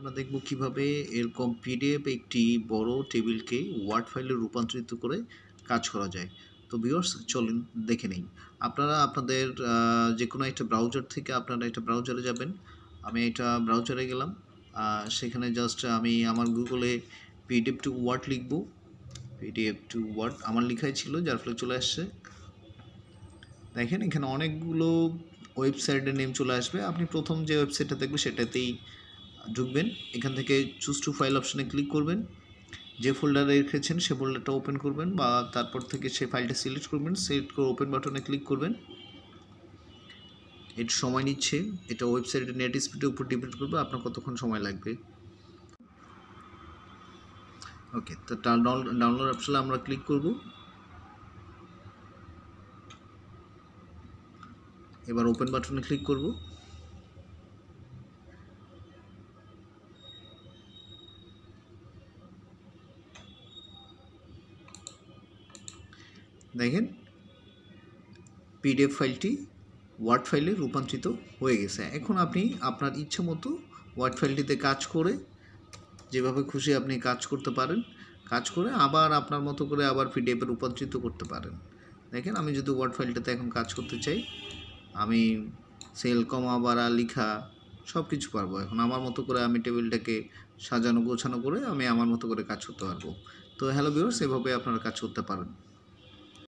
আমরা দেখব কিভাবে এরকম পিডিএফ একটি বড় টেবিলকে ওয়ার্ড ফাইলে রূপান্তরিত করে কাজ করা যায়। তো ভিউয়ার্স চলুন দেখে নেই। আপনারা আপনাদের যে কোনো একটা ব্রাউজার থেকে আপনারা একটা ব্রাউজারে যাবেন। আমি এটা ব্রাউজারে গেলাম। সেখানে জাস্ট আমি আমার গুগলে পিডিএফ টু ওয়ার্ড লিখব। পিডিএফ টু ওয়ার্ড আমার লেখাই ছিল, যার ফলে চলে আসছে। দেখেন এখানে অনেকগুলো ওয়েবসাইটের নেম চলে আসবে। আপনি প্রথম যে ওয়েবসাইটটা দেখবেন সেটাতেই ঢুকবেন। এখান থেকে চুজ টু ফাইল অপশানে ক্লিক করবেন। যে ফোল্ডারে রেখেছেন সে ফোল্ডারটা ওপেন করবেন, বা তারপর থেকে সেই ফাইলটা সিলেক্ট করবেন। সিলেক্ট করে ওপেন বাটনে ক্লিক করবেন। একটু সময় নিচ্ছে, এটা ওয়েবসাইটের নেট স্পিডের উপর ডিপেন্ড করবে আপনার কতক্ষণ সময় লাগবে। ওকে, তো ডাউনলোড অপশানে আমরা ক্লিক করব। এবার ওপেন বাটনে ক্লিক করব। দেখেন পিডিএফ ফাইলটি ওয়ার্ড ফাইলে রূপান্তরিত হয়ে গেছে। এখন আপনি আপনার ইচ্ছে মতো ওয়ার্ড ফাইলটিতে কাজ করে যেভাবে খুশি আপনি কাজ করতে পারেন। কাজ করে আবার আপনার মতো করে আবার পিডিএফে রূপান্তরিত করতে পারেন। দেখেন আমি যদি ওয়ার্ড ফাইলটাতে এখন কাজ করতে চাই, আমি সেল কমা বাড়া লিখা সব কিছু পারবো। এখন আমার মতো করে আমি টেবিলটাকে সাজানো গোছানো করে আমি আমার মতো করে কাজ করতে পারবো। তো হ্যালো ভিউয়ার্স, এভাবে আপনারা কাজ করতে পারেন।